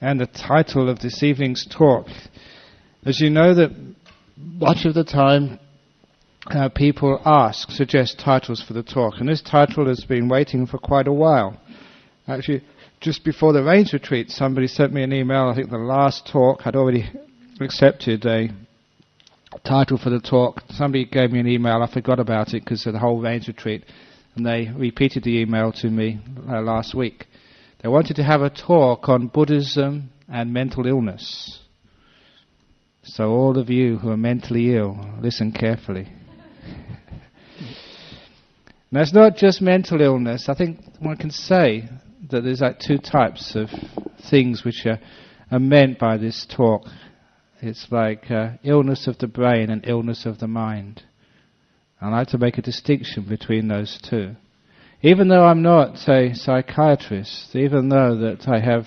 and the title of this evening's talk. As you know, that much of the time people suggest titles for the talk, and this title has been waiting for quite a while. Actually, just before the Rains Retreat, somebody sent me an email. I think the last talk had already accepted a title for the talk. Somebody gave me an email. I forgot about it because of the whole Rains Retreat, and they repeated the email to me last week. They wanted to have a talk on Buddhism and mental illness. So all of you who are mentally ill, listen carefully. Now, it's not just mental illness. I think one can say that there's like two types of things which are meant by this talk. It's like illness of the brain and illness of the mind. I like to make a distinction between those two. Even though I'm not a psychiatrist, even though that I have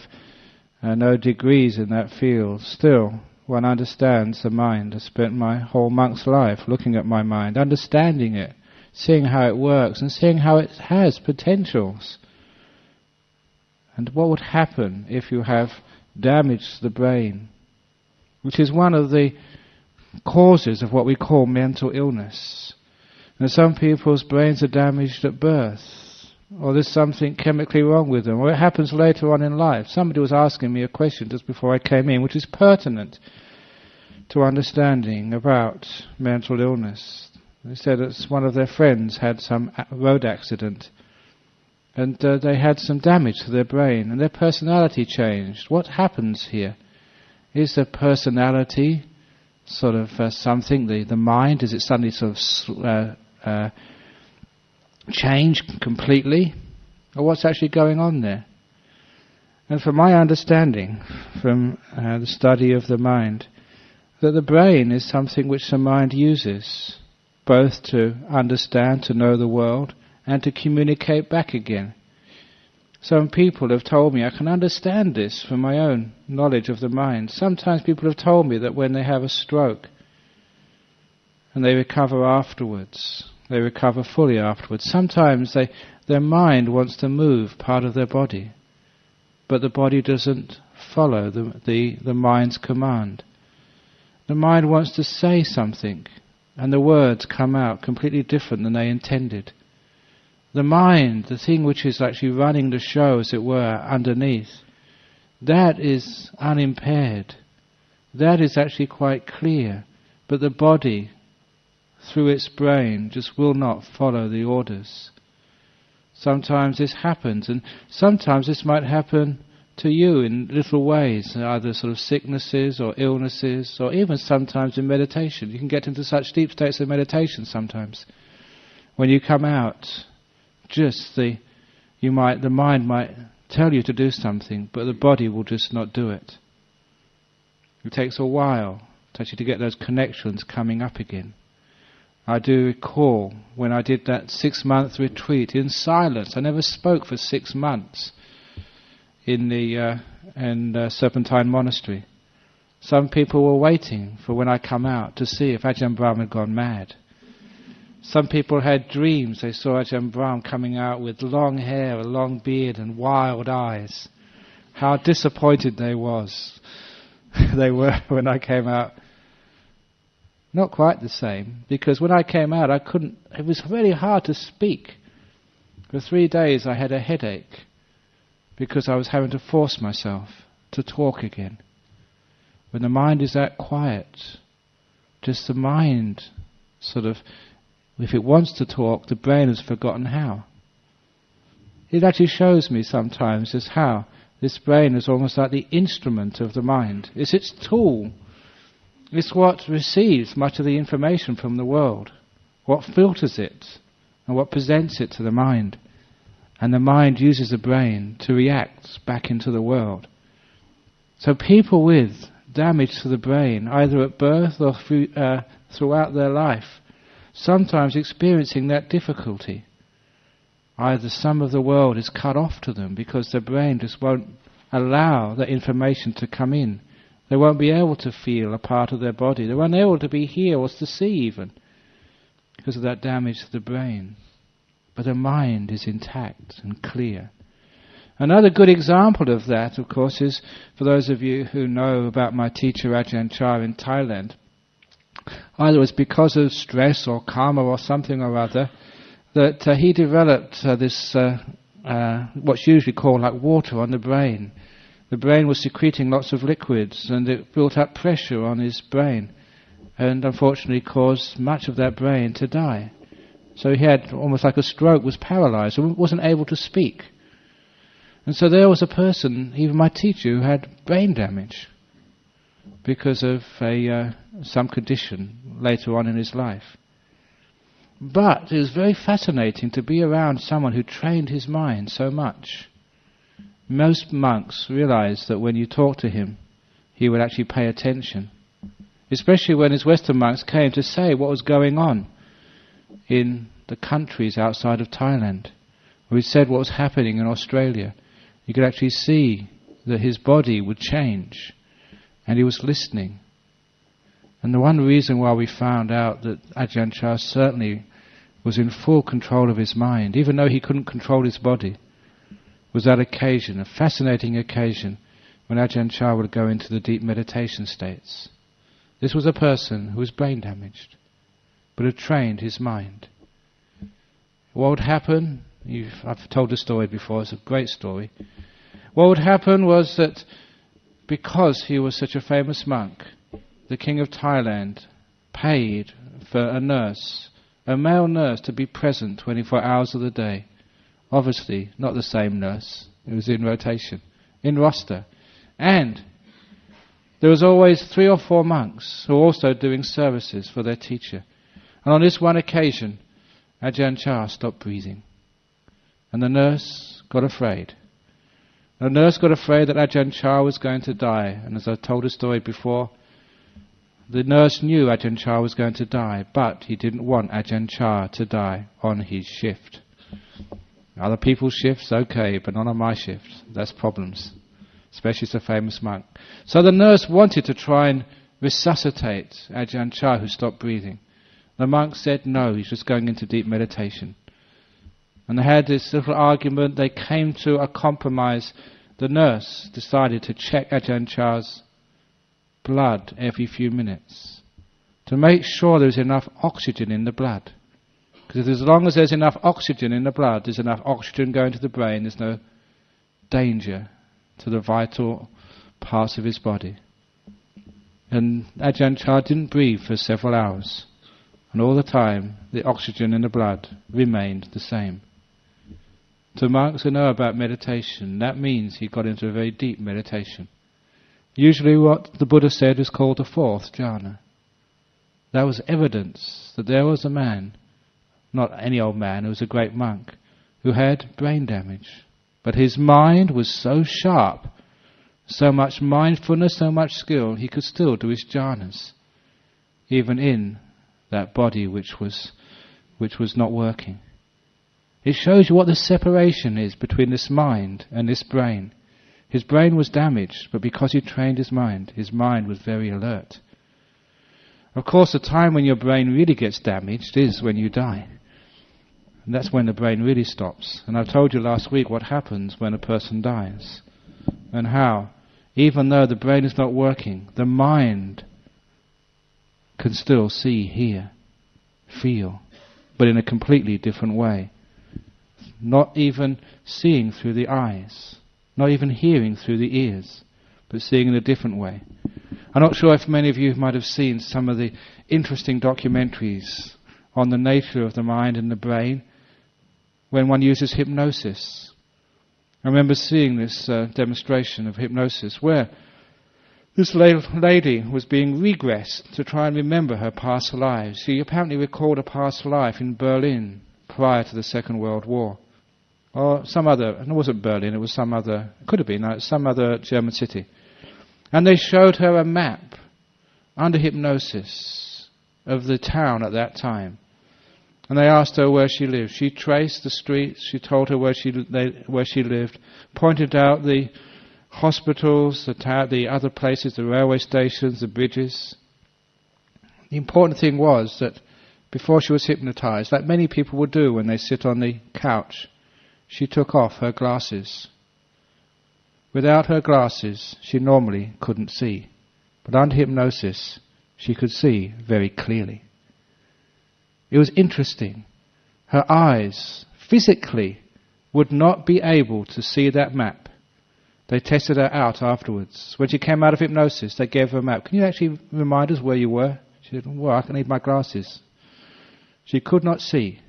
no degrees in that field, still one understands the mind. I spent my whole monk's life looking at my mind, understanding it, seeing how it works and seeing how it has potentials. And what would happen if you have damage to the brain, which is one of the causes of what we call mental illness. And some people's brains are damaged at birth, or there's something chemically wrong with them, or it happens later on in life. Somebody was asking me a question just before I came in, which is pertinent to understanding about mental illness. They said that one of their friends had some road accident, and they had some damage to their brain, and their personality changed. What happens here? Is the personality sort of something, the mind, is it suddenly sort of change completely? Or what's actually going on there? And from my understanding, from the study of the mind, that the brain is something which the mind uses, both to understand, to know the world, and to communicate back again. Some people have told me, I can understand this from my own knowledge of the mind. Sometimes people have told me that when they have a stroke and they recover afterwards, they recover fully afterwards. Sometimes their mind wants to move part of their body, but the body doesn't follow the mind's command. The mind wants to say something, and the words come out completely different than they intended. The mind, the thing which is actually running the show, as it were, underneath, that is unimpaired. That is actually quite clear. But the body, through its brain, just will not follow the orders. Sometimes this happens, and sometimes this might happen to you in little ways, either sort of sicknesses or illnesses, or even sometimes in meditation. You can get into such deep states of meditation sometimes. When you come out, the mind might tell you to do something, but the body will just not do it. It takes a while to get those connections coming up again. I do recall when I did that 6-month retreat in silence. I never spoke for 6 months in the Serpentine Monastery. Some people were waiting for when I come out to see if Ajahn Brahm had gone mad. Some people had dreams. They saw Ajahn Brahm coming out with long hair, a long beard and wild eyes. How disappointed they were when I came out. Not quite the same, because when I came out it was very hard to speak. For 3 days I had a headache because I was having to force myself to talk again. When the mind is that quiet, just the mind sort of, if it wants to talk, the brain has forgotten how. It actually shows me sometimes just how this brain is almost like the instrument of the mind. It's its tool. It's what receives much of the information from the world, what filters it, and what presents it to the mind. And the mind uses the brain to react back into the world. So people with damage to the brain, either at birth or throughout their life, sometimes experiencing that difficulty. Either some of the world is cut off to them because their brain just won't allow that information to come in. They won't be able to feel a part of their body. They won't be able to be here or to see even because of that damage to the brain. But the mind is intact and clear. Another good example of that, of course, is for those of you who know about my teacher Ajahn Chah in Thailand. Either it was because of stress or karma or something or other that he developed this, what's usually called like water on the brain. The brain was secreting lots of liquids and it built up pressure on his brain and unfortunately caused much of that brain to die. So he had almost like a stroke, was paralyzed, and wasn't able to speak. And so there was a person, even my teacher, who had brain damage because of some condition later on in his life. But it was very fascinating to be around someone who trained his mind so much. Most monks realized that when you talked to him, he would actually pay attention. Especially when his Western monks came to say what was going on in the countries outside of Thailand. Or he said what was happening in Australia. You could actually see that his body would change. And he was listening. And the one reason why we found out that Ajahn Chah certainly was in full control of his mind, even though he couldn't control his body, was that occasion, a fascinating occasion, when Ajahn Chah would go into the deep meditation states. This was a person who was brain damaged, but had trained his mind. What would happen? I've told the story before, it's a great story. What would happen was that because he was such a famous monk, the king of Thailand paid for a nurse, a male nurse, to be present 24 hours of the day. Obviously, not the same nurse, it was in rotation, in roster. And there was always 3 or 4 monks who were also doing services for their teacher. And on this one occasion, Ajahn Chah stopped breathing. And the nurse got afraid. The nurse got afraid that Ajahn Chah was going to die. And as I told the story before, the nurse knew Ajahn Chah was going to die, but he didn't want Ajahn Chah to die on his shift. Other people's shifts, okay, but not on my shift. That's problems, especially as a famous monk. So the nurse wanted to try and resuscitate Ajahn Chah, who stopped breathing. The monk said no, he's just going into deep meditation. And they had this little argument. They came to a compromise. The nurse decided to check Ajahn Chah's blood every few minutes to make sure there's enough oxygen in the blood. Because as long as there's enough oxygen in the blood, there's enough oxygen going to the brain, there's no danger to the vital parts of his body. And Ajahn Chah didn't breathe for several hours. And all the time, the oxygen in the blood remained the same. To monks who know about meditation, that means he got into a very deep meditation. Usually what the Buddha said is called the 4th jhana. That was evidence that there was a man, not any old man, who was a great monk, who had brain damage. But his mind was so sharp, so much mindfulness, so much skill, he could still do his jhanas, even in that body which was not working. It shows you what the separation is between this mind and this brain. His brain was damaged, but because he trained his mind was very alert. Of course, the time when your brain really gets damaged is when you die. And that's when the brain really stops. And I told you last week what happens when a person dies. And how, even though the brain is not working, the mind can still see, hear, feel, but in a completely different way. Not even seeing through the eyes, not even hearing through the ears, but seeing in a different way. I'm not sure if many of you might have seen some of the interesting documentaries on the nature of the mind and the brain when one uses hypnosis. I remember seeing this demonstration of hypnosis where this lady was being regressed to try and remember her past lives. She apparently recalled a past life in Berlin prior to the Second World War. Or some other, it wasn't Berlin, it was some other, it could have been, some other German city. And they showed her a map under hypnosis of the town at that time. And they asked her where she lived. She traced the streets, she told her where she lived, pointed out the hospitals, the other places, the railway stations, the bridges. The important thing was that before she was hypnotized, like many people would do when they sit on the couch, she took off her glasses Without her glasses, she normally couldn't see. But under hypnosis, she could see very clearly. It was interesting. Her eyes, physically, would not be able to see that map. They tested her out afterwards. When she came out of hypnosis, they gave her a map. Can you actually remind us where you were? She said, well, I need my glasses. She could not see,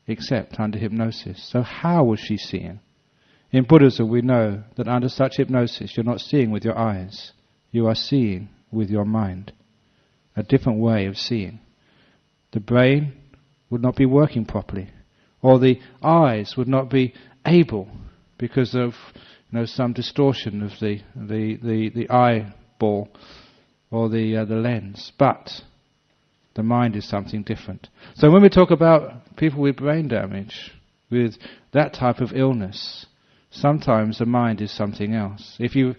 except under hypnosis. So how was she seeing? In Buddhism, we know that under such hypnosis, you're not seeing with your eyes. You are seeing with your mind. A different way of seeing. The brain would not be working properly, or the eyes would not be able because of some distortion of the eyeball or the lens. But the mind is something different. So when we talk about people with brain damage, with that type of illness, sometimes the mind is something else. If you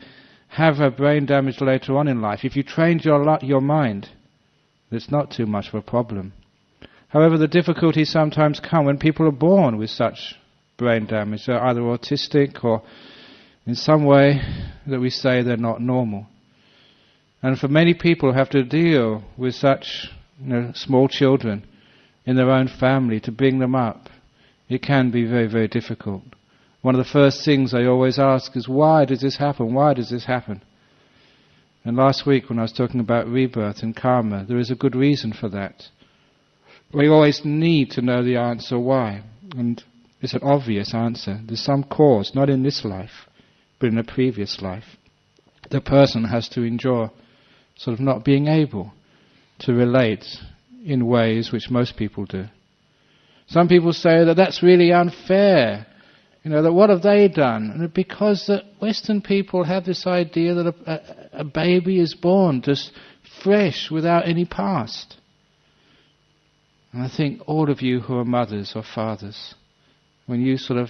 have a brain damage later on in life, if you trained your mind, it's not too much of a problem. However, the difficulties sometimes come when people are born with such brain damage. They're either autistic or in some way that we say they're not normal. And for many people who have to deal with such small children in their own family to bring them up, it can be very, very difficult. One of the first things I always ask is, why does this happen? Why does this happen? And last week when I was talking about rebirth and karma, there is a good reason for that. We always need to know the answer why. And it's an obvious answer. There's some cause, not in this life, but in a previous life. The person has to endure sort of not being able to relate in ways which most people do. Some people say that that's really unfair. That what have they done? And because that Western people have this idea that a baby is born just fresh without any past. And I think all of you who are mothers or fathers, when you sort of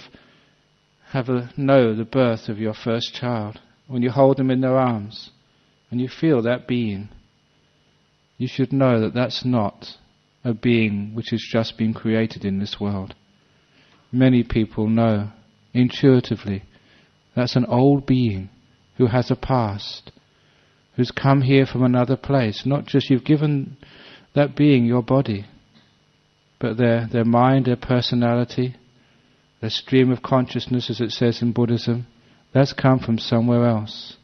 know the birth of your first child, when you hold them in their arms and you feel that being, you should know that that's not a being which has just been created in this world. Many people know intuitively that's an old being who has a past, who's come here from another place. Not just you've given that being your body, but their mind, their personality, their stream of consciousness, as it says in Buddhism, that's come from somewhere else.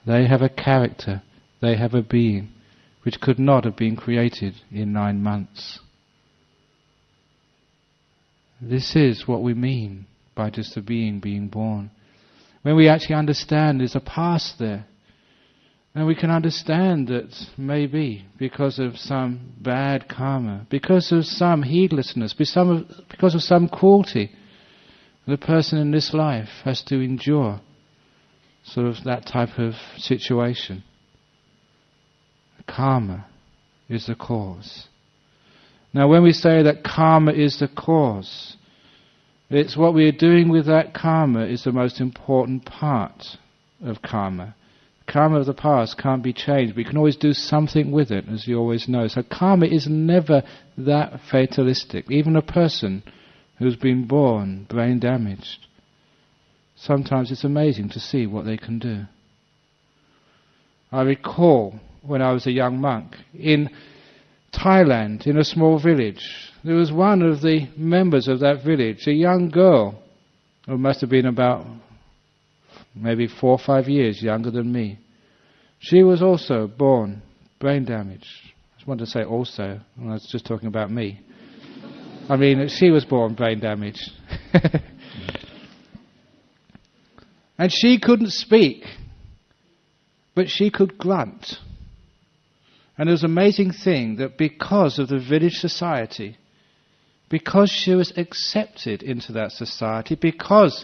They have a character, they have a being, which could not have been created in 9 months. This is what we mean by just a being born. When we actually understand there's a past there, and we can understand that maybe because of some bad karma, because of some heedlessness, because of some cruelty, the person in this life has to endure sort of that type of situation. Karma is the cause. Now when we say that karma is the cause, it's what we are doing with that karma is the most important part of karma. Karma of the past can't be changed, but you can always do something with it, as you always know. So karma is never that fatalistic. Even a person who's been born brain damaged, sometimes it's amazing to see what they can do. I recall when I was a young monk in Thailand, in a small village, there was one of the members of that village, a young girl, who must have been about maybe 4 or 5 years younger than me. She was also born brain damaged. I just wanted to say also, I was just talking about me. I mean, she was born brain damaged. And she couldn't speak, but she could grunt. And it was an amazing thing that because of the village society, because she was accepted into that society, because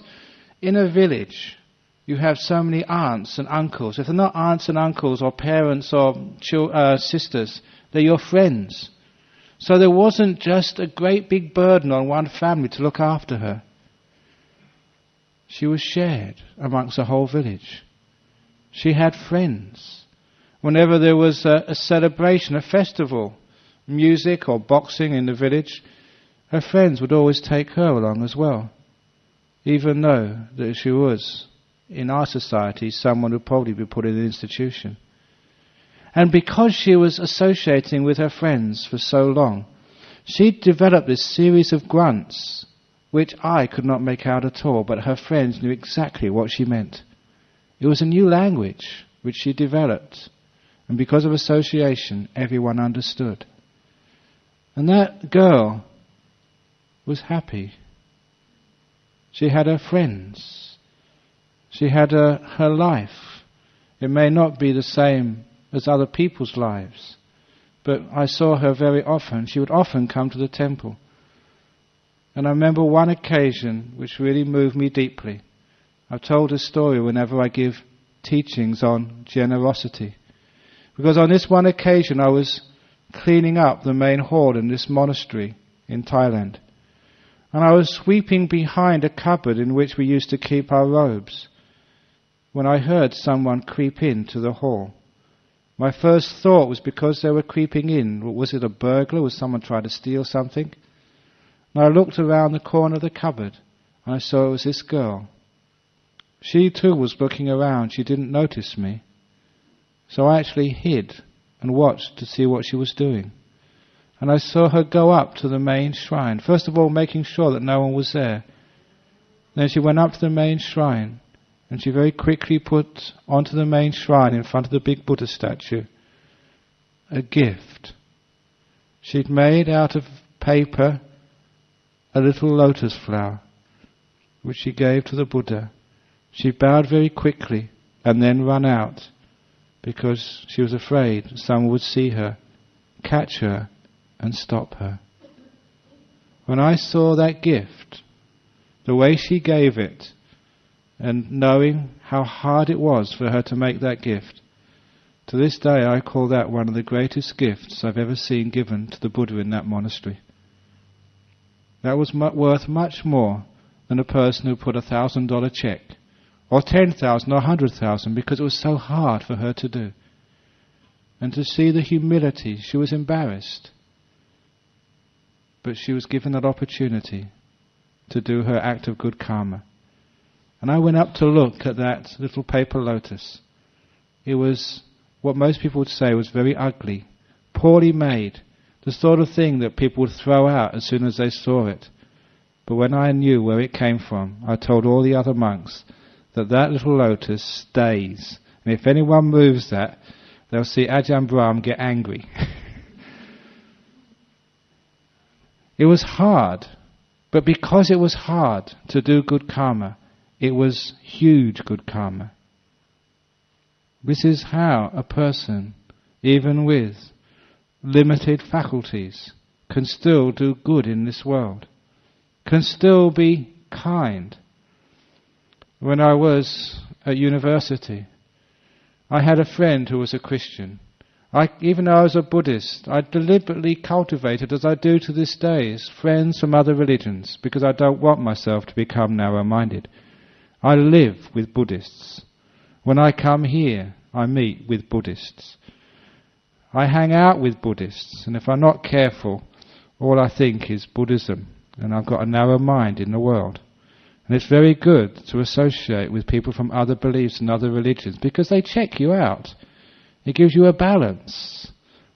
in a village you have so many aunts and uncles. If they're not aunts and uncles or parents or sisters, they're your friends. So there wasn't just a great big burden on one family to look after her. She was shared amongst the whole village. She had friends. Whenever there was a celebration, a festival, music or boxing in the village, her friends would always take her along as well. even though that she was, in our society, someone who would probably be put in an institution. And because she was associating with her friends for so long, she developed this series of grunts which I could not make out at all, but her friends knew exactly what she meant. It was a new language which she developed, and because of association, everyone understood. And that girl was happy. She had her friends. She had her life. It may not be the same as other people's lives, but I saw her very often. She would often come to the temple. And I remember one occasion which really moved me deeply. I've told this story whenever I give teachings on generosity. Because on this one occasion I was cleaning up the main hall in this monastery in Thailand. And I was sweeping behind a cupboard in which we used to keep our robes when I heard someone creep into the hall. My first thought was because they were creeping in, was it a burglar? Was someone trying to steal something? And I looked around the corner of the cupboard and I saw it was this girl. She too was looking around. She didn't notice me. So I actually hid and watched to see what she was doing. And I saw her go up to the main shrine. First of all, making sure that no one was there. Then she went up to the main shrine and she very quickly put onto the main shrine in front of the big Buddha statue a gift. She'd made out of paper a little lotus flower, which she gave to the Buddha. She bowed very quickly and then ran out because she was afraid someone would see her, catch her and stop her. When I saw that gift, the way she gave it, and knowing how hard it was for her to make that gift, to this day I call that one of the greatest gifts I've ever seen given to the Buddha in that monastery. That was worth much more than a person who put $1,000 check, or 10,000 or 100,000, because it was so hard for her to do. And to see the humility, she was embarrassed, but she was given that opportunity to do her act of good karma. And I went up to look at that little paper lotus. It was what most people would say was very ugly, poorly made, the sort of thing that people would throw out as soon as they saw it. But when I knew where it came from, I told all the other monks that that little lotus stays. And if anyone moves that, they'll see Ajahn Brahm get angry. It was hard, but because it was hard to do good karma, it was huge good karma. This is how a person, even with limited faculties, can still do good in this world, can still be kind. When I was at university, I had a friend who was a Christian. Even though I was a Buddhist, I deliberately cultivated, as I do to this day, friends from other religions, because I don't want myself to become narrow-minded. I live with Buddhists. When I come here, I meet with Buddhists. I hang out with Buddhists, and if I'm not careful, all I think is Buddhism, and I've got a narrow mind in the world. And it's very good to associate with people from other beliefs and other religions, because they check you out. It gives you a balance.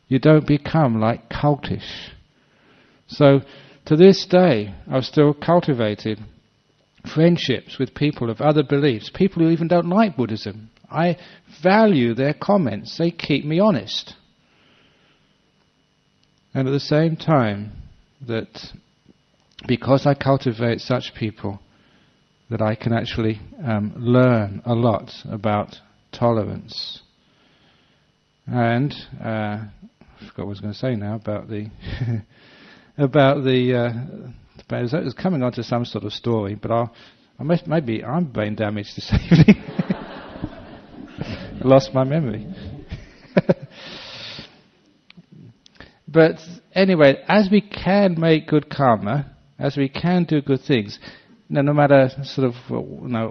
You don't become like cultish. So, to this day, I've still cultivated friendships with people of other beliefs, people who even don't like Buddhism. I value their comments. They keep me honest. And at the same time, that because I cultivate such people, that I can actually learn a lot about tolerance. And I forgot what I was going to say now about the it was coming on to some sort of story, but maybe I'm brain damaged this evening. I lost my memory. But anyway, as we can make good karma, as we can do good things, no matter sort of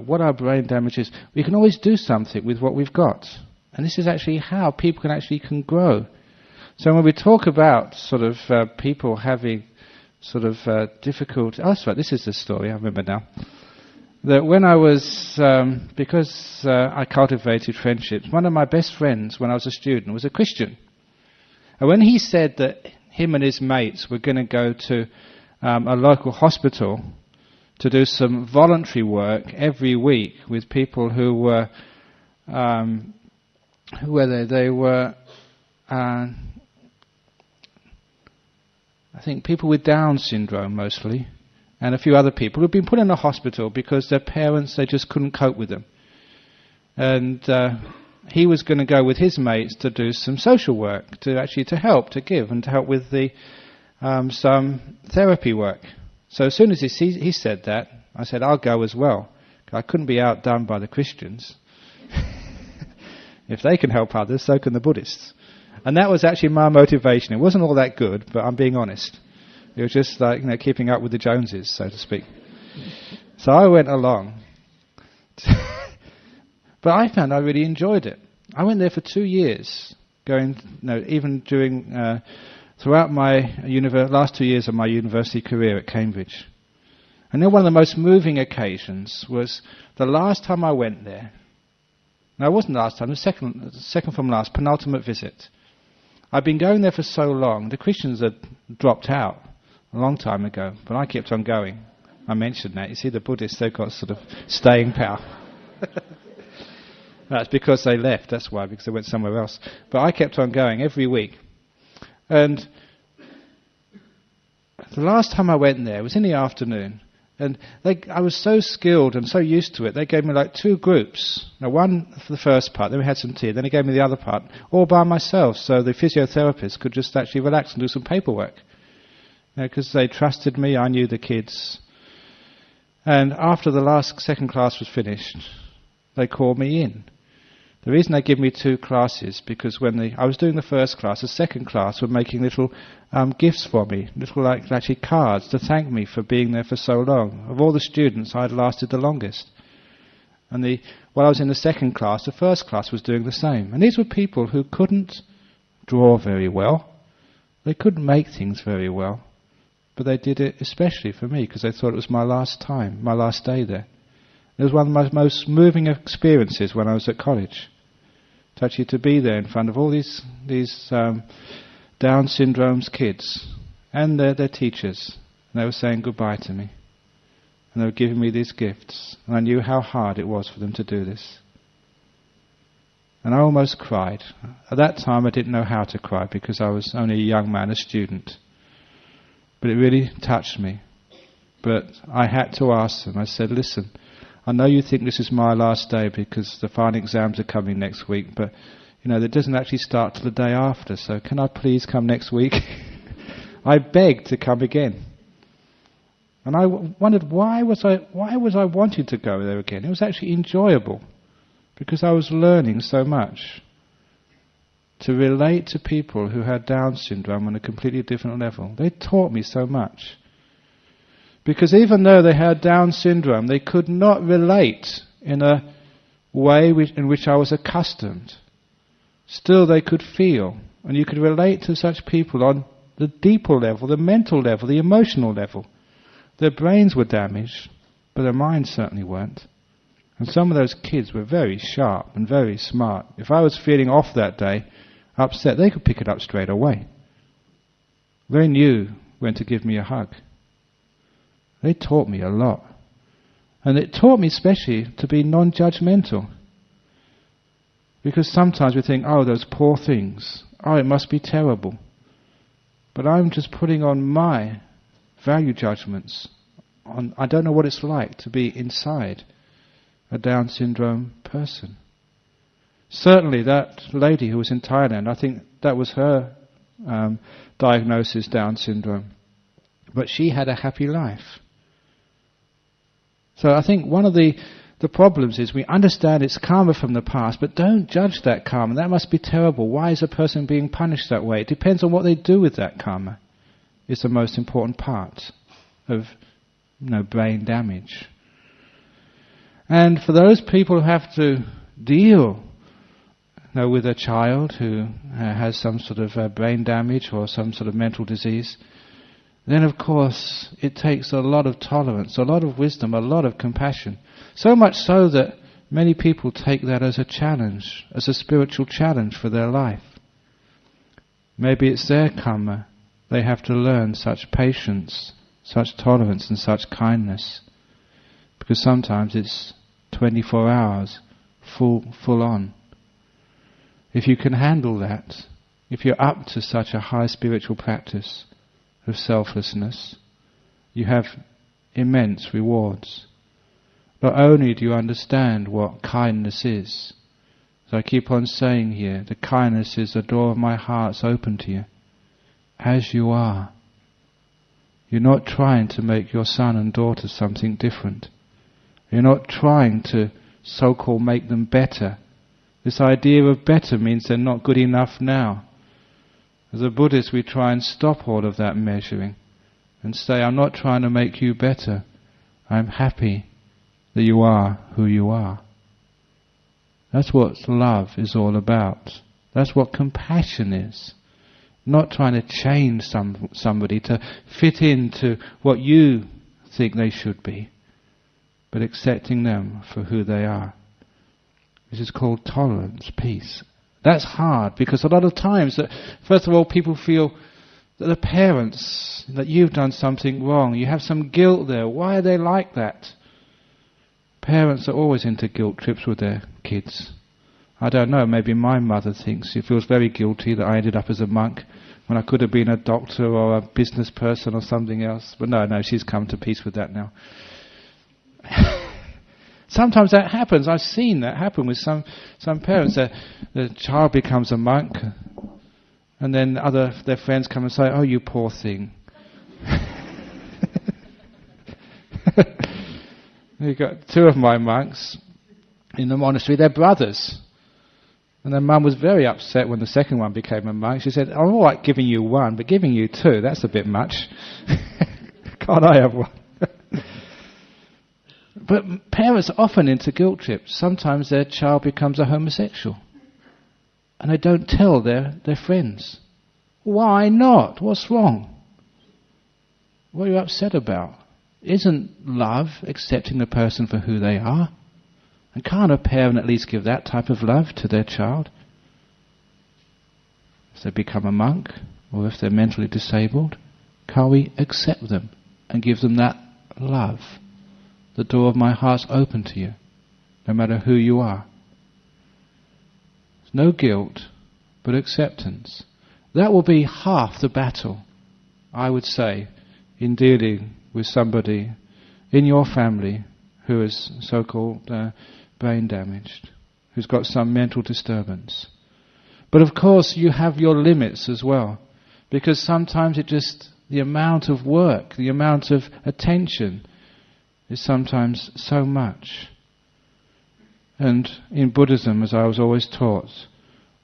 what our brain damage is, we can always do something with what we've got. And this is actually how people can grow. So when we talk about sort of people having sort of difficult... Oh, that's right, this is the story, I remember now. that when I was, because I cultivated friendships, one of my best friends when I was a student was a Christian. And when he said that him and his mates were going to go to a local hospital to do some voluntary work every week with people who were, who were they? They were, I think, people with Down syndrome mostly, and a few other people who'd been put in a hospital because their parents, they just couldn't cope with them. And he was going to go with his mates to do some social work, to help, to give, and to help with the some therapy work. So as soon as he said that, I said, I'll go as well. I couldn't be outdone by the Christians. If they can help others, so can the Buddhists. And that was actually my motivation. It wasn't all that good, but I'm being honest. It was just like, keeping up with the Joneses, so to speak. So I went along. But I found I really enjoyed it. I went there for 2 years, even during, throughout my last 2 years of my university career at Cambridge. And then one of the most moving occasions was the last time I went there. No, it wasn't the last time, the second from last, penultimate visit. I'd been going there for so long, the Christians had dropped out a long time ago, but I kept on going. I mentioned that. You see, the Buddhists, they've got sort of staying power. That's because they left, that's why, because they went somewhere else. But I kept on going every week. And the last time I went there was in the afternoon. And I was so skilled and so used to it, they gave me like 2 groups. Now one for the first part, then we had some tea, then they gave me the other part, all by myself, so the physiotherapist could just actually relax and do some paperwork. Because they trusted me, I knew the kids. And after the second class was finished, they called me in. The reason they give me 2 classes, because when I was doing the first class, the second class were making little gifts for me, little actually cards to thank me for being there for so long. Of all the students, I had lasted the longest. And while I was in the second class, the first class was doing the same. And these were people who couldn't draw very well. They couldn't make things very well. But they did it especially for me, because they thought it was my last time, my last day there. It was one of my most moving experiences when I was at college. To be there in front of all these Down syndrome's kids and their teachers. And they were saying goodbye to me. And they were giving me these gifts. And I knew how hard it was for them to do this. And I almost cried. At that time I didn't know how to cry because I was only a young man, a student. But it really touched me. But I had to ask them. I said, listen, I know you think this is my last day because the final exams are coming next week, but that doesn't actually start till the day after, so can I please come next week? I begged to come again. And I wondered why was I wanting to go there again? It was actually enjoyable because I was learning so much to relate to people who had Down syndrome on a completely different level. They taught me so much. Because even though they had Down syndrome, they could not relate in a way in which I was accustomed. Still they could feel, and you could relate to such people on the deeper level, the mental level, the emotional level. Their brains were damaged, but their minds certainly weren't. And some of those kids were very sharp and very smart. If I was feeling off that day, upset, they could pick it up straight away. They knew when to give me a hug. They taught me a lot. And it taught me especially to be non-judgmental. Because sometimes we think, oh, those poor things. Oh, it must be terrible. But I'm just putting on my value judgments. I don't know what it's like to be inside a Down syndrome person. Certainly that lady who was in Thailand, I think that was her diagnosis, Down syndrome. But she had a happy life. So I think one of the problems is we understand it's karma from the past, but don't judge that karma. That must be terrible. Why is a person being punished that way? It depends on what they do with that karma. It's the most important part of brain damage. And for those people who have to deal with a child who has some sort of brain damage or some sort of mental disease, then of course it takes a lot of tolerance, a lot of wisdom, a lot of compassion. So much so that many people take that as a challenge, as a spiritual challenge for their life. Maybe it's their karma. They have to learn such patience, such tolerance and such kindness. Because sometimes it's 24 hours, full on. If you can handle that, if you're up to such a high spiritual practice of selflessness, you have immense rewards. Not only do you understand what kindness is, as I keep on saying here, the kindness is the door of my heart's open to you, as you are. You're not trying to make your son and daughter something different. You're not trying to so-called make them better. This idea of better means they're not good enough now. As a Buddhist, we try and stop all of that measuring and say, I'm not trying to make you better. I'm happy that you are who you are. That's what love is all about. That's what compassion is. Not trying to change somebody to fit into what you think they should be, but accepting them for who they are. This is called tolerance, peace. That's hard because a lot of times, first of all, people feel that the parents, that you've done something wrong. You have some guilt there. Why are they like that? Parents are always into guilt trips with their kids. I don't know, maybe my mother thinks she feels very guilty that I ended up as a monk when I could have been a doctor or a business person or something else. But no, she's come to peace with that now. Sometimes that happens. I've seen that happen with some parents. The child becomes a monk, and then their friends come and say, "Oh, you poor thing." You've got two of my monks in the monastery. They're brothers, and their mum was very upset when the second one became a monk. She said, "I'm all right giving you one, but giving you two—that's a bit much. Can't I have one?" But parents are often into guilt trips. Sometimes their child becomes a homosexual. And they don't tell their friends. Why not? What's wrong? What are you upset about? Isn't love accepting the person for who they are? And can't a parent at least give that type of love to their child? If they become a monk, or if they're mentally disabled, can't we accept them and give them that love? The door of my heart's open to you, no matter who you are. There's no guilt, but acceptance. That will be half the battle, I would say, in dealing with somebody in your family who is so-called brain damaged, who's got some mental disturbance. But of course you have your limits as well, because sometimes the amount of work, the amount of attention is sometimes so much. And in Buddhism, as I was always taught,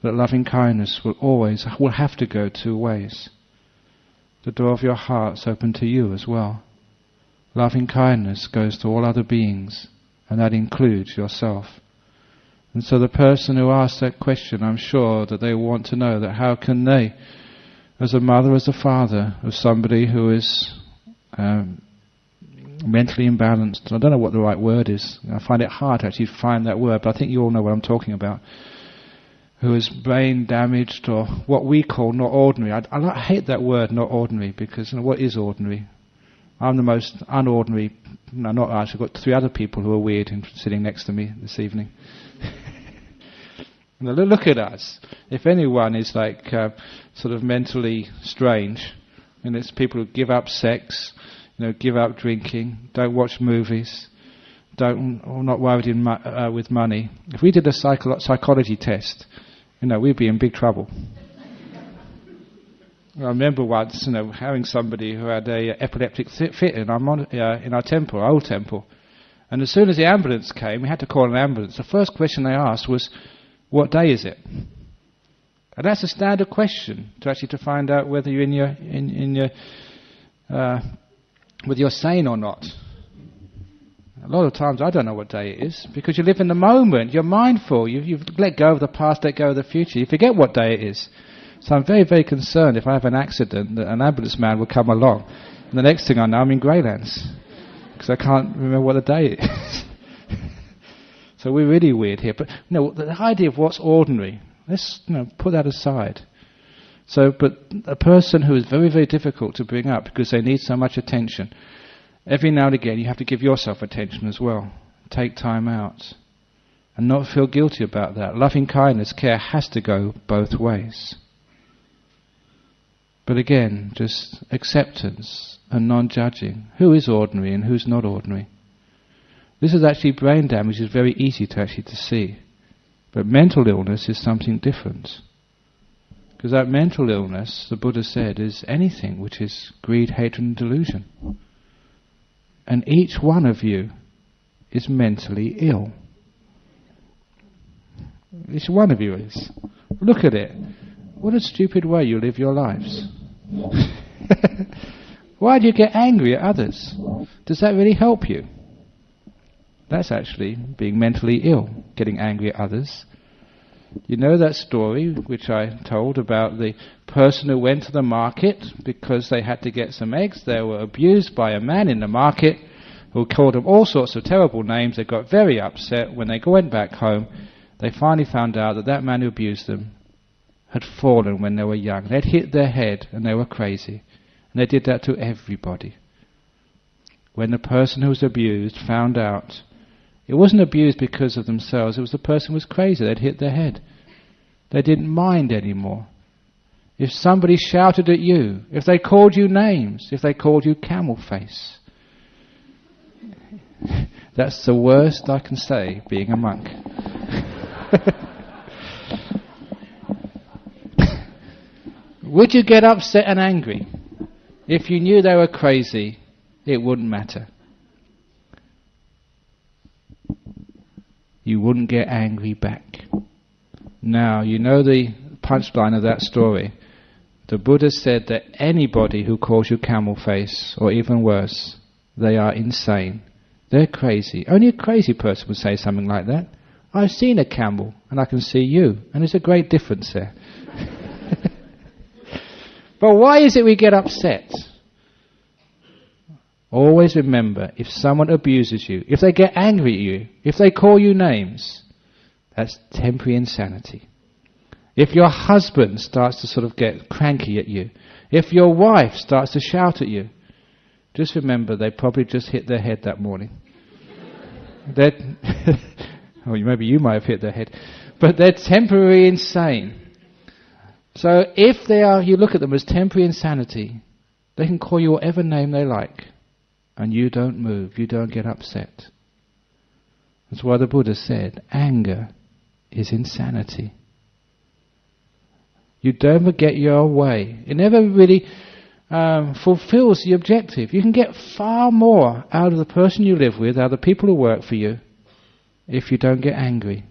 that loving kindness will have to go two ways. The door of your heart's open to you as well. Loving kindness goes to all other beings, and that includes yourself. And so the person who asks that question, I'm sure that they want to know that how can they, as a mother, as a father of somebody who is mentally imbalanced. I don't know what the right word is. I find it hard to actually find that word, but I think you all know what I'm talking about. Who is brain damaged, or what we call not ordinary. I hate that word, not ordinary, because what is ordinary? I'm the most unordinary. No, not I. I've got three other people who are weird sitting next to me this evening. Look at us. If anyone is like sort of mentally strange, and it's people who give up sex, give up drinking, don't watch movies, are not worried with money. If we did a psychology test, we'd be in big trouble. I remember once, having somebody who had a epileptic fit in our temple, our old temple, and as soon as the ambulance came, we had to call an ambulance. The first question they asked was, "What day is it?" And that's a standard question to find out whether you're whether you're sane or not. A lot of times I don't know what day it is, because you live in the moment, you're mindful, you've let go of the past, let go of the future, you forget what day it is. So I'm very, very concerned if I have an accident that an ambulance man will come along. And the next thing I know, I'm in Greylands. Because I can't remember what the day is. So we're really weird here. But the idea of what's ordinary, let's put that aside. So, but a person who is very, very difficult to bring up because they need so much attention, every now and again you have to give yourself attention as well. Take time out. And not feel guilty about that. Loving kindness, care has to go both ways. But again, just acceptance and non-judging. Who is ordinary and who's not ordinary? This is actually brain damage, is very easy to see. But mental illness is something different. Because that mental illness, the Buddha said, is anything which is greed, hatred and delusion. And each one of you is mentally ill. Each one of you is. Look at it. What a stupid way you live your lives. Why do you get angry at others? Does that really help you? That's actually being mentally ill, getting angry at others. You know that story which I told about the person who went to the market because they had to get some eggs. They were abused by a man in the market who called them all sorts of terrible names. They got very upset. When they went back home, they finally found out that that man who abused them had fallen when they were young. They'd hit their head and they were crazy. And they did that to everybody. When the person who was abused found out, it wasn't abused because of themselves, it was the person who was crazy. They'd hit their head. They didn't mind anymore. If somebody shouted at you, if they called you names, if they called you camel face, that's the worst I can say, being a monk. Would you get upset and angry? If you knew they were crazy, it wouldn't matter. You wouldn't get angry back. Now, you know the punchline of that story. The Buddha said that anybody who calls you camel face, or even worse, they are insane. They're crazy. Only a crazy person would say something like that. I've seen a camel, and I can see you, and there's a great difference there. But why is it we get upset? Always remember, if someone abuses you, if they get angry at you, if they call you names, that's temporary insanity. If your husband starts to sort of get cranky at you, if your wife starts to shout at you, just remember they probably just hit their head that morning. Or maybe you might have hit their head. But they're temporarily insane. So if they are, you look at them as temporary insanity, they can call you whatever name they like. And you don't move, you don't get upset. That's why the Buddha said, anger is insanity. You don't get your way. It never really fulfills the objective. You can get far more out of the person you live with, out of the people who work for you, if you don't get angry.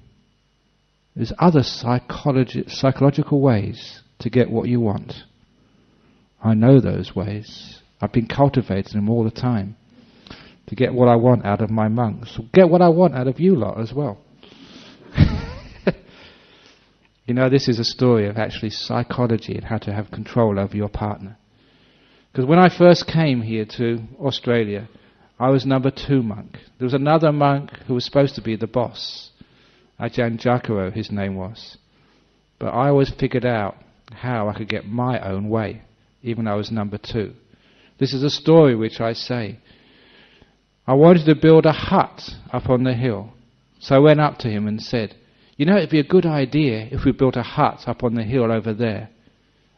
There's other psychological ways to get what you want. I know those ways. I've been cultivating them all the time to get what I want out of my monks. Get what I want out of you lot as well. You know, this is a story of actually psychology and how to have control over your partner. Because when I first came here to Australia, I was number 2 monk. There was another monk who was supposed to be the boss. Ajahn his name was. But I always figured out how I could get my own way, even though I was number 2. This is a story which I say. I wanted to build a hut up on the hill. So I went up to him and said, you know, it'd be a good idea if we built a hut up on the hill over there.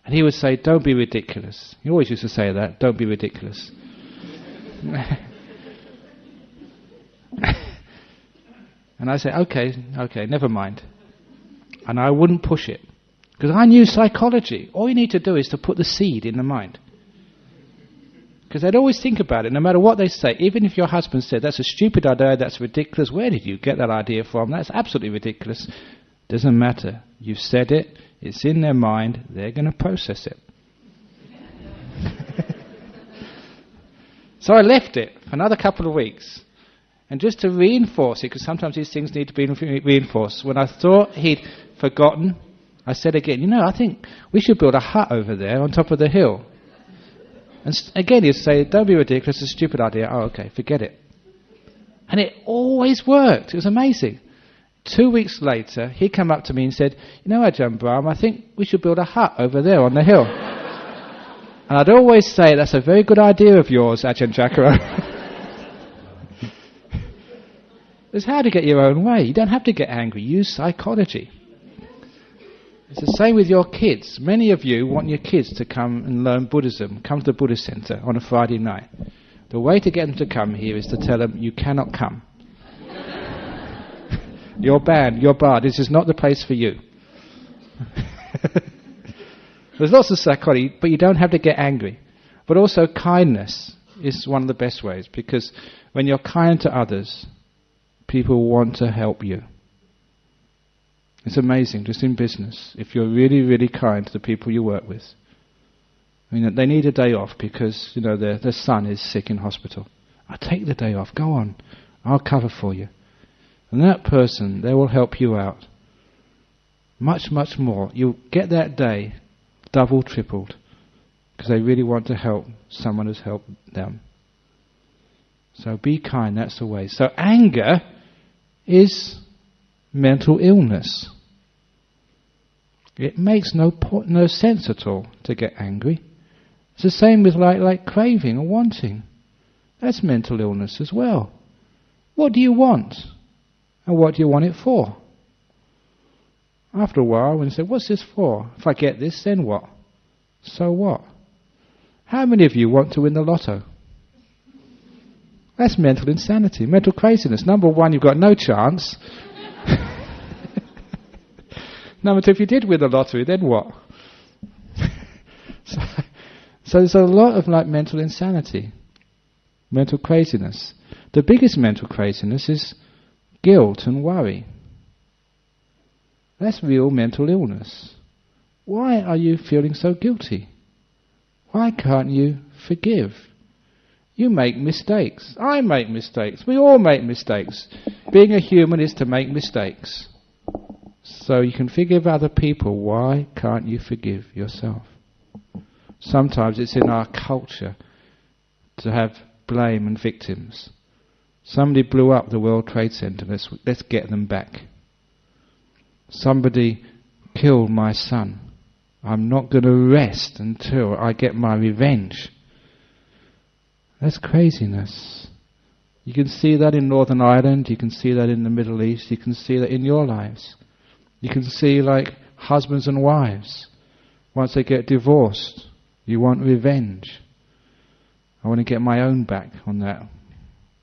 And he would say, don't be ridiculous. He always used to say that, don't be ridiculous. And I said, okay, never mind. And I wouldn't push it. Because I knew psychology. All you need to do is to put the seed in the mind. Because they'd always think about it, no matter what they say. Even if your husband said, that's a stupid idea, that's ridiculous, where did you get that idea from? That's absolutely ridiculous. Doesn't matter. You've said it, it's in their mind, they're going to process it. So I left it for another couple of weeks. And just to reinforce it, because sometimes these things need to be reinforced, when I thought he'd forgotten, I said again, I think we should build a hut over there on top of the hill. And again he'd say, don't be ridiculous, it's a stupid idea. Oh, okay, forget it. And it always worked. It was amazing. 2 weeks later, he came up to me and said, Ajahn Brahm, I think we should build a hut over there on the hill. And I'd always say, that's a very good idea of yours, Ajahn Chakra. It's how to get your own way. You don't have to get angry. Use psychology. It's the same with your kids. Many of you want your kids to come and learn Buddhism, come to the Buddhist Center on a Friday night. The way to get them to come here is to tell them, you cannot come. You're banned, you're barred, this is not the place for you. There's lots of psychology, but you don't have to get angry. But also kindness is one of the best ways, because when you're kind to others, people want to help you. It's amazing, just in business, if you're really, really kind to the people you work with. They need a day off because, their son is sick in hospital. I'll take the day off, go on, I'll cover for you. And that person, they will help you out. Much, much more. You'll get that day double, tripled, because they really want to help someone who's helped them. So be kind, that's the way. So anger is mental illness. It makes no sense at all to get angry. It's the same with like craving or wanting. That's mental illness as well. What do you want? And what do you want it for? After a while, when you say, what's this for? If I get this, then what? So what? How many of you want to win the lotto? That's mental insanity, mental craziness. Number one, you've got no chance. Number two, if you did win the lottery, then what? So there's a lot of mental insanity, mental craziness. The biggest mental craziness is guilt and worry. That's real mental illness. Why are you feeling so guilty? Why can't you forgive? You make mistakes. I make mistakes. We all make mistakes. Being a human is to make mistakes. So you can forgive other people. Why can't you forgive yourself? Sometimes it's in our culture to have blame and victims. Somebody blew up the World Trade Center. Let's get them back. Somebody killed my son. I'm not going to rest until I get my revenge. That's craziness. You can see that in Northern Ireland. You can see that in the Middle East. You can see that in your lives. You can see husbands and wives. Once they get divorced, you want revenge. I want to get my own back on that.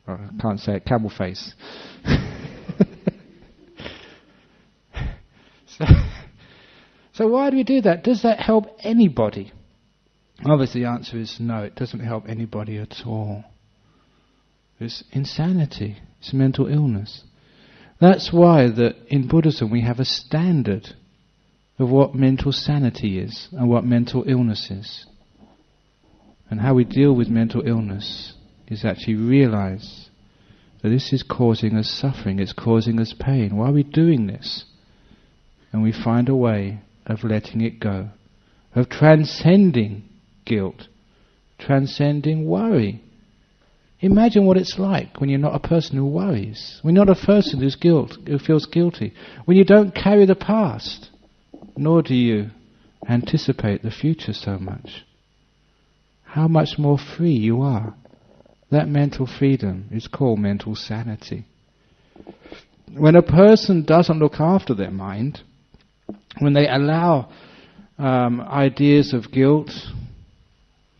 I can't say it, camel face. So why do we do that? Does that help anybody? Obviously the answer is no, it doesn't help anybody at all. It's insanity, it's mental illness. That's why that in Buddhism we have a standard of what mental sanity is and what mental illness is. And how we deal with mental illness is actually realize that this is causing us suffering, it's causing us pain. Why are we doing this? And we find a way of letting it go, of transcending guilt, transcending worry. Imagine what it's like when you're not a person who worries, when you're not a person who feels guilty, when you don't carry the past, nor do you anticipate the future so much. How much more free you are. That mental freedom is called mental sanity. When a person doesn't look after their mind, when they allow ideas of guilt,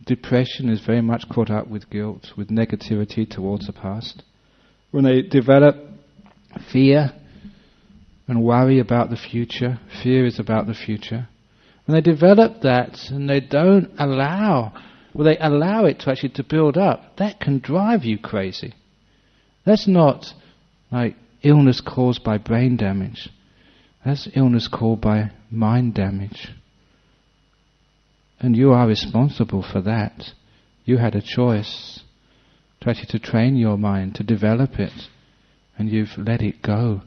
depression is very much caught up with guilt, with negativity towards the past. When they develop fear and worry about the future, fear is about the future. When they develop that and they don't allow, they allow it to actually to build up, that can drive you crazy. That's not like illness caused by brain damage. That's illness caused by mind damage. And you are responsible for that. You had a choice to actually to train your mind, to develop it, and you've let it go.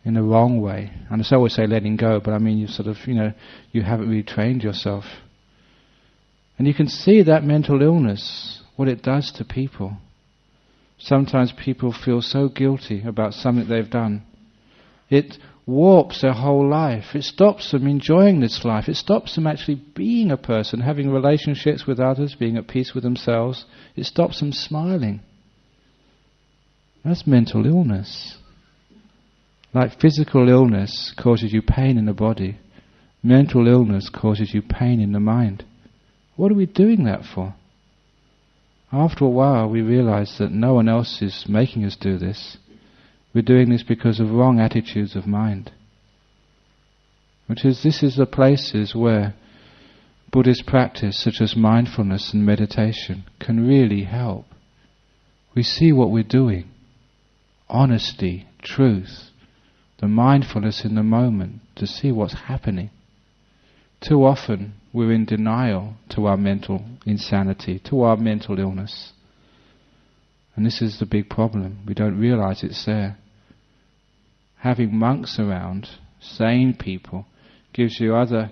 in the wrong way. And so I always say letting go, but I mean you sort of, you haven't really trained yourself. And you can see that mental illness, what it does to people. Sometimes people feel so guilty about something they've done. It warps their whole life. It stops them enjoying this life. It stops them actually being a person, having relationships with others, being at peace with themselves. It stops them smiling. That's mental illness. Like physical illness causes you pain in the body, mental illness causes you pain in the mind. What are we doing that for? After a while we realize that no one else is making us do this. We're doing this because of wrong attitudes of mind. This is the places where Buddhist practice such as mindfulness and meditation can really help. We see what we're doing. Honesty, truth, the mindfulness in the moment to see what's happening. Too often we're in denial to our mental insanity, to our mental illness. And this is the big problem. We don't realize it's there. Having monks around, sane people, gives you other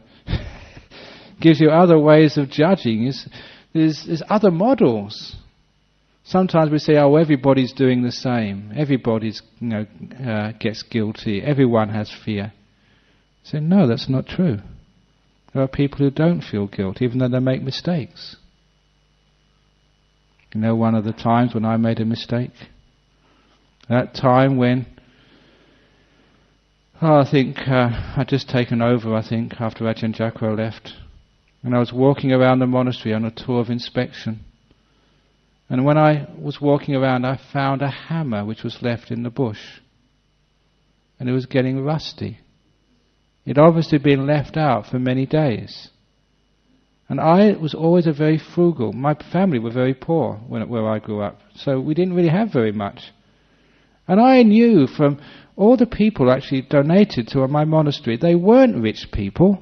ways of judging. There's other models. Sometimes we say, oh, everybody's doing the same. Everybody's gets guilty. Everyone has fear. So no, that's not true. There are people who don't feel guilt, even though they make mistakes. One of the times when I made a mistake? That time when I think I'd just taken over, after Ajahn Brahm left. And I was walking around the monastery on a tour of inspection. And when I was walking around, I found a hammer which was left in the bush. And it was getting rusty. It had obviously been left out for many days. And I was always a very frugal. My family were very poor where I grew up. So we didn't really have very much. And I knew from all the people who actually donated to my monastery, they weren't rich people.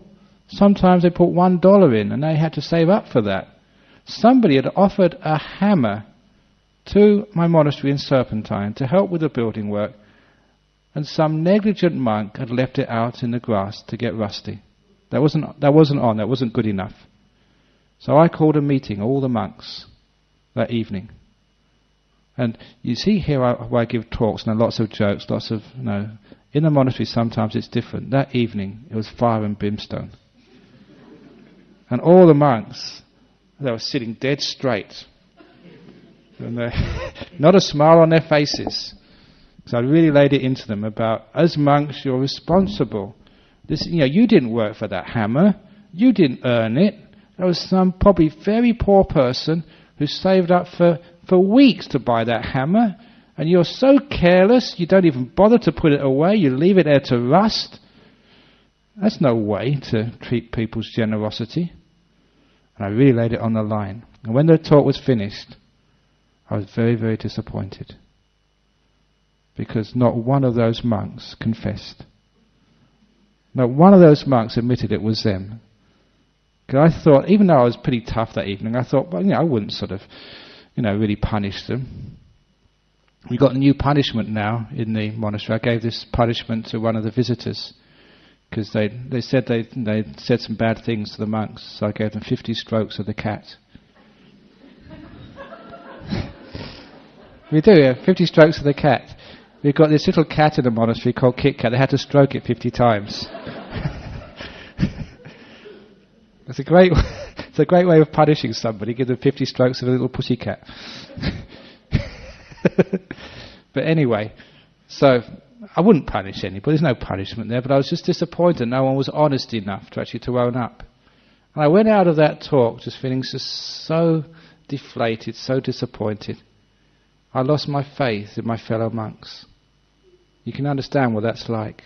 Sometimes they put $1 in and they had to save up for that. Somebody had offered a hammer to my monastery in Serpentine to help with the building work, and some negligent monk had left it out in the grass to get rusty. That wasn't good enough. So I called a meeting, all the monks, that evening. And you see here I give talks and lots of jokes, in the monastery sometimes it's different. That evening it was fire and brimstone. And all the monks, they were sitting dead straight. And not a smile on their faces. So I really laid it into them about, as monks you're responsible. You didn't work for that hammer. You didn't earn it. There was some probably very poor person who saved up for weeks to buy that hammer, and you're so careless you don't even bother to put it away, you leave it there to rust. That's no way to treat people's generosity. And I really laid it on the line. And when the talk was finished, I was very, very disappointed. Because not one of those monks confessed. Not one of those monks admitted it was them. Because I thought, even though I was pretty tough that evening, I thought, I wouldn't really punish them. We got a new punishment now in the monastery. I gave this punishment to one of the visitors because they said they said some bad things to the monks, so I gave them 50 strokes of the cat. We do, yeah, 50 strokes of the cat. We've got this little cat in the monastery called Kit Kat. They had to stroke it 50 times. It's a great way of punishing somebody. Give them 50 strokes of a little pussy cat. But anyway, so I wouldn't punish anybody. There's no punishment there. But I was just disappointed. No one was honest enough to own up. And I went out of that talk just feeling just so deflated, so disappointed. I lost my faith in my fellow monks. You can understand what that's like.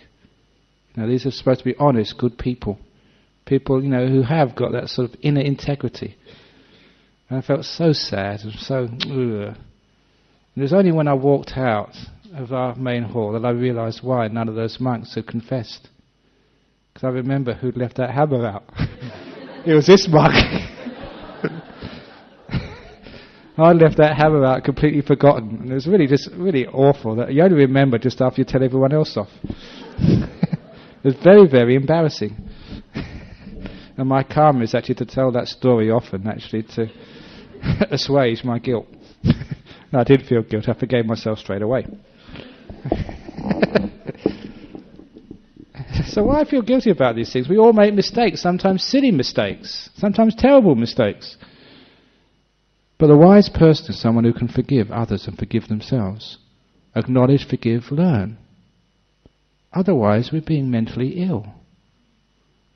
These are supposed to be honest, good people. People, who have got that sort of inner integrity. And I felt so sad and so... Ugh. It was only when I walked out of our main hall that I realised why none of those monks had confessed. Because I remember who'd left that hammer out. It was this monk. I left that hammer out completely forgotten. And it was really awful that you only remember just after you tell everyone else off. It's very, very embarrassing. And my karma is actually to tell that story often, actually, to assuage my guilt. No, I did feel guilt. I forgave myself straight away. So why feel guilty about these things? We all make mistakes, sometimes silly mistakes, sometimes terrible mistakes. But a wise person is someone who can forgive others and forgive themselves. Acknowledge, forgive, learn. Otherwise, we're being mentally ill.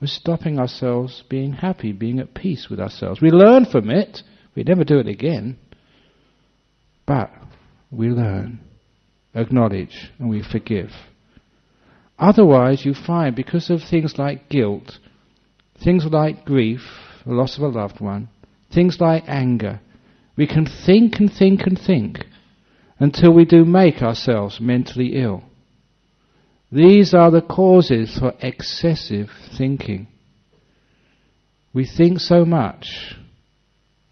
We're stopping ourselves being happy, being at peace with ourselves. We learn from it. We never do it again. But we learn, acknowledge, and we forgive. Otherwise, you find, because of things like guilt, things like grief, the loss of a loved one, things like anger, we can think and think and think until we do make ourselves mentally ill. These are the causes for excessive thinking. We think so much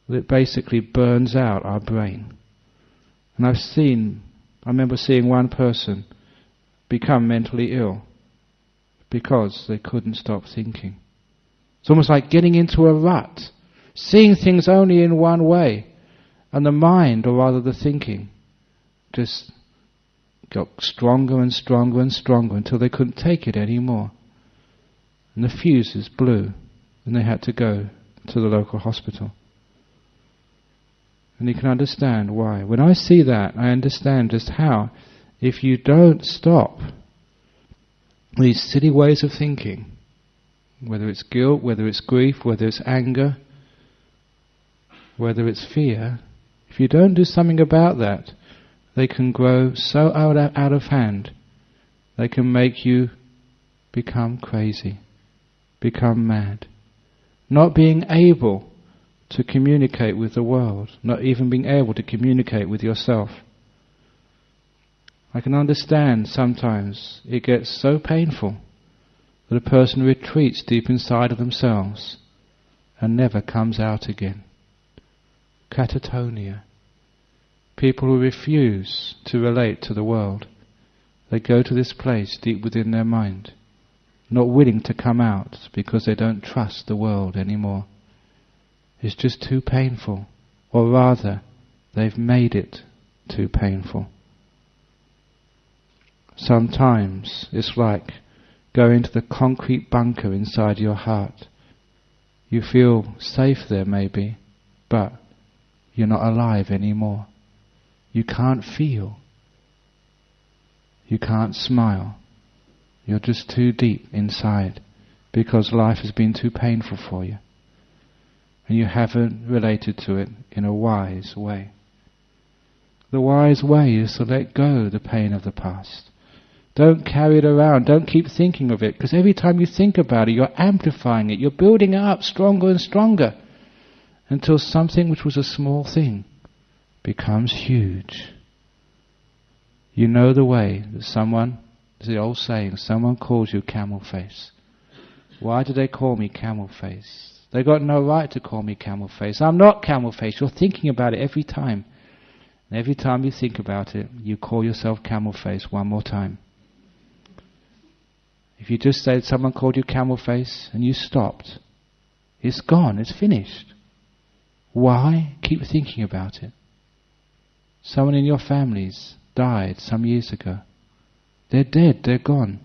that it basically burns out our brain. And I remember seeing one person become mentally ill because they couldn't stop thinking. It's almost like getting into a rut, seeing things only in one way, and the mind, or rather the thinking, just got stronger and stronger and stronger until they couldn't take it anymore. And the fuses blew, and they had to go to the local hospital. And you can understand why. When I see that, I understand just how, if you don't stop these silly ways of thinking, whether it's guilt, whether it's grief, whether it's anger, whether it's fear, if you don't do something about that, they can grow so out of hand, they can make you become crazy, become mad, not being able to communicate with the world, not even being able to communicate with yourself. I can understand sometimes it gets so painful that a person retreats deep inside of themselves and never comes out again. Catatonia. People who refuse to relate to the world. They go to this place deep within their mind, not willing to come out because they don't trust the world anymore. It's just too painful, or rather, they've made it too painful. Sometimes it's like going to the concrete bunker inside your heart. You feel safe there maybe, but you're not alive anymore. You can't feel. You can't smile. You're just too deep inside because life has been too painful for you. And you haven't related to it in a wise way. The wise way is to let go of the pain of the past. Don't carry it around. Don't keep thinking of it, because every time you think about it, you're amplifying it. You're building it up stronger and stronger until something which was a small thing becomes huge. You know the way that someone, there's the old saying, someone calls you camel face. Why do they call me camel face? They got no right to call me camel face. I'm not camel face. You're thinking about it every time. And every time you think about it, you call yourself camel face one more time. If you just said someone called you camel face and you stopped, it's gone, it's finished. Why keep thinking about it? Someone in your families died some years ago. They're dead, they're gone.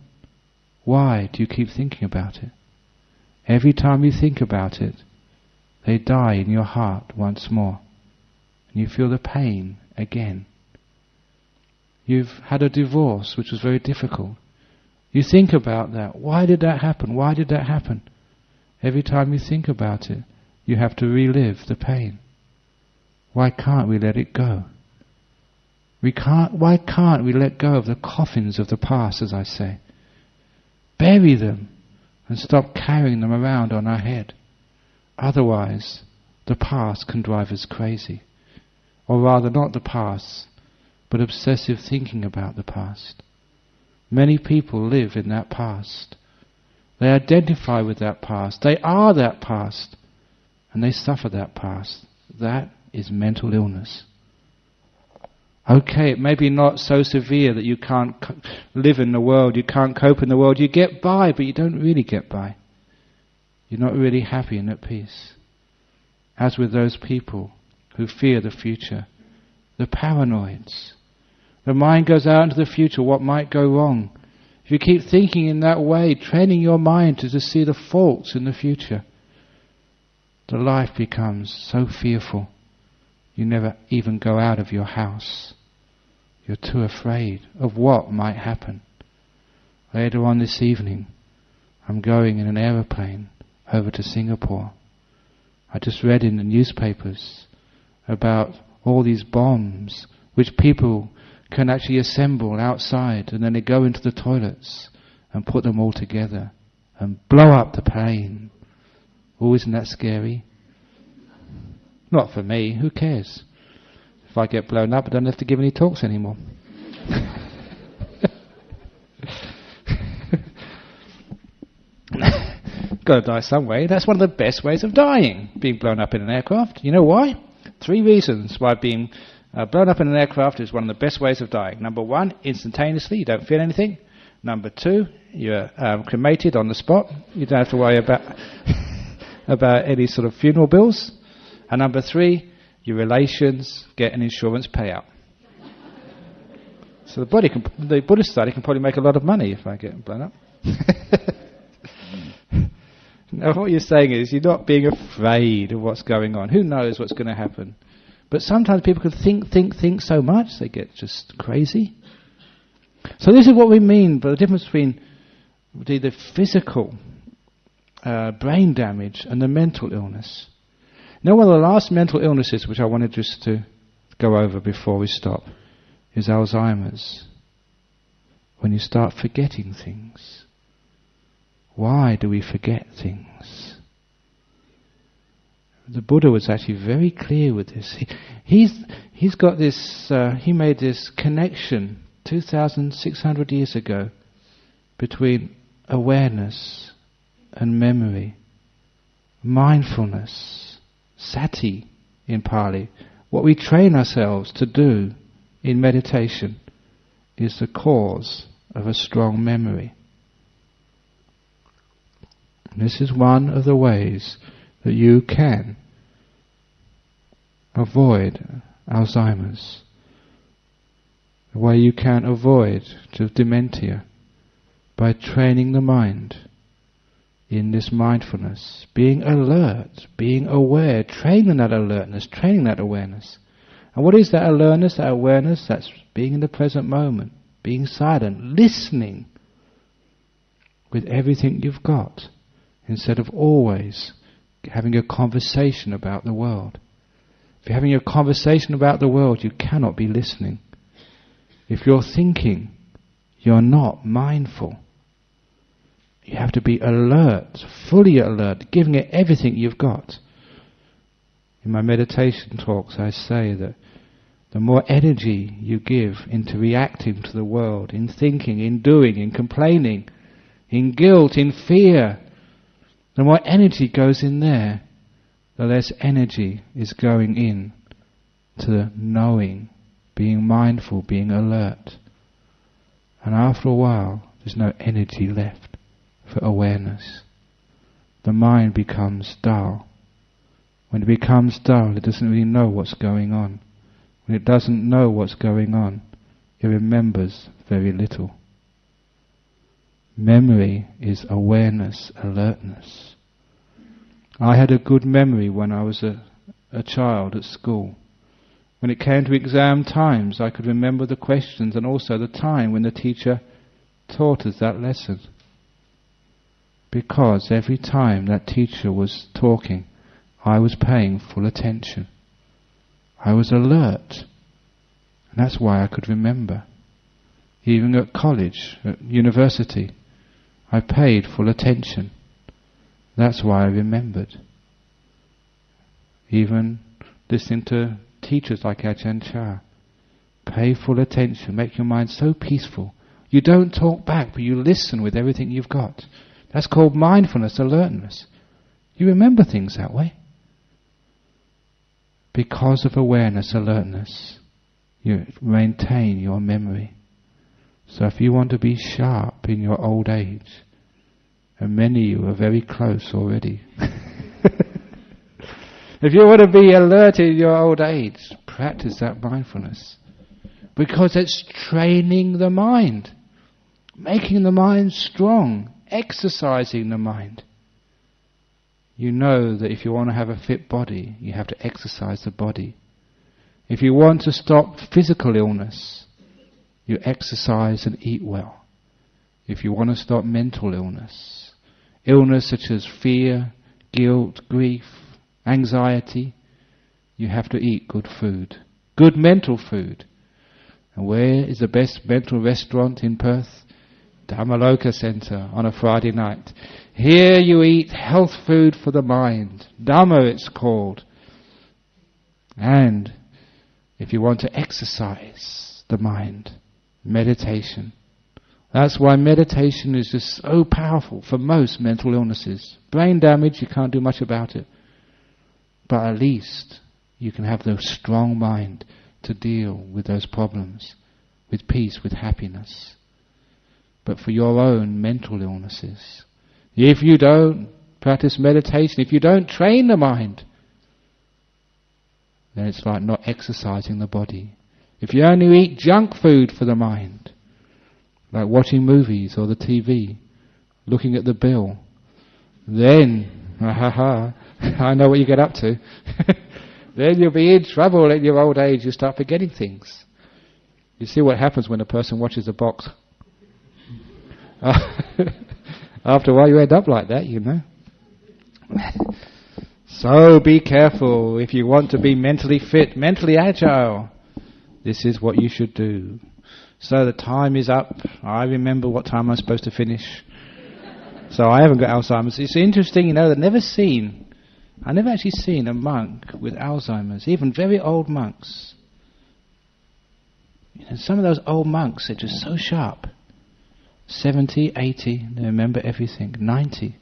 Why do you keep thinking about it? Every time you think about it, they die in your heart once more. And you feel the pain again. You've had a divorce which was very difficult. You think about that. Why did that happen? Why did that happen? Every time you think about it, you have to relive the pain. Why can't we let it go? Why can't we let go of the coffins of the past, as I say? Bury them and stop carrying them around on our head. Otherwise, the past can drive us crazy. Or rather, not the past, but obsessive thinking about the past. Many people live in that past. They identify with that past. They are that past. And they suffer that past. That is mental illness. Okay, it may be not so severe that you can't live in the world, you can't cope in the world, you get by, but you don't really get by. You're not really happy and at peace. As with those people who fear the future, the paranoids. The mind goes out into the future, what might go wrong. If you keep thinking in that way, training your mind to just see the faults in the future, the life becomes so fearful. You never even go out of your house. You're too afraid of what might happen. Later on this evening, I'm going in an aeroplane over to Singapore. I just read in the newspapers about all these bombs which people can actually assemble outside, and then they go into the toilets and put them all together and blow up the plane. Oh, isn't that scary? Not for me, who cares? If I get blown up, I don't have to give any talks anymore. Got to die some way. That's one of the best ways of dying, being blown up in an aircraft. You know why? 3 reasons why being blown up in an aircraft is one of the best ways of dying. Number 1, instantaneously, you don't feel anything. Number 2, you're cremated on the spot. You don't have to worry about about any sort of funeral bills. And number 3, your relations get an insurance payout. So the Buddhist study can probably make a lot of money if I get blown up. Now what you're saying is you're not being afraid of what's going on. Who knows what's going to happen? But sometimes people can think so much they get just crazy. So this is what we mean by the difference between the physical brain damage and the mental illness. Now, one of the last mental illnesses which I wanted just to go over before we stop is Alzheimer's. When you start forgetting things. Why do we forget things? The Buddha was actually very clear with this. He's got this, he made this connection 2,600 years ago between awareness and memory, mindfulness, sati in Pali. What we train ourselves to do in meditation is the cause of a strong memory. And this is one of the ways that you can avoid Alzheimer's. The way you can avoid dementia by training the mind in this mindfulness, being alert, being aware, training that alertness, training that awareness. And what is that alertness, that awareness? That's being in the present moment, being silent, listening with everything you've got, instead of always having a conversation about the world. If you're having a conversation about the world, you cannot be listening. If you're thinking, you're not mindful. You have to be alert, fully alert, giving it everything you've got. In my meditation talks I say that the more energy you give into reacting to the world, in thinking, in doing, in complaining, in guilt, in fear, the more energy goes in there, the less energy is going in to knowing, being mindful, being alert. And after a while, there's no energy left for awareness. The mind becomes dull. When it becomes dull, it doesn't really know what's going on. When it doesn't know what's going on, it remembers very little. Memory is awareness, alertness. I had a good memory when I was a child at school. When it came to exam times, I could remember the questions and also the time when the teacher taught us that lesson. Because every time that teacher was talking, I was paying full attention. I was alert. And that's why I could remember. Even at college, at university, I paid full attention. That's why I remembered. Even listening to teachers like Ajahn Brahm. Pay full attention. Make your mind so peaceful. You don't talk back, but you listen with everything you've got. That's called mindfulness, alertness. You remember things that way. Because of awareness, alertness. you maintain your memory. So if you want to be sharp in your old age, and many of you are very close already, if you want to be alert in your old age, practice that mindfulness. Because it's training the mind, making the mind strong, exercising the mind. You know that if you want to have a fit body, you have to exercise the body. If you want to stop physical illness, you exercise and eat well. If you want to stop mental illness, illness such as fear, guilt, grief, anxiety, you have to eat good food, good mental food. And where is the best mental restaurant in Perth? Dhammaloka Centre on a Friday night. Here you eat health food for the mind. Dhamma it's called. And if you want to exercise the mind, meditation. That's why meditation is just so powerful for most mental illnesses. Brain damage, you can't do much about it. But at least you can have the strong mind to deal with those problems, with peace, with happiness. But for your own mental illnesses, if you don't practice meditation, if you don't train the mind, then it's like not exercising the body. If you only eat junk food for the mind, like watching movies or the TV, looking at the bill, then, I know what you get up to. Then you'll be in trouble in your old age. You start forgetting things. You see what happens when a person watches a box. After a while you end up like that, you know. So be careful. If you want to be mentally fit, mentally agile, this is what you should do. So the time is up. I remember what time I'm supposed to finish. So I haven't got Alzheimer's. It's interesting, I've never actually seen a monk with Alzheimer's, even very old monks. Some of those old monks are just so sharp. 70, 80, they remember everything. 90. There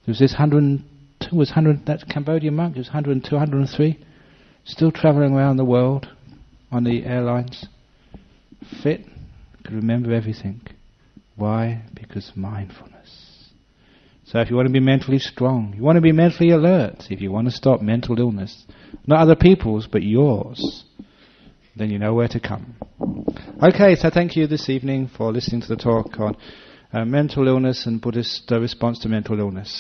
was this 102, that Cambodian monk, he was 102, 103, still travelling around the world on the airlines. Fit, could remember everything. Why? Because mindfulness. So if you want to be mentally strong, you want to be mentally alert, if you want to stop mental illness, not other people's, but yours, then you know where to come. Okay, so thank you this evening for listening to the talk on mental illness and Buddhist response to mental illness.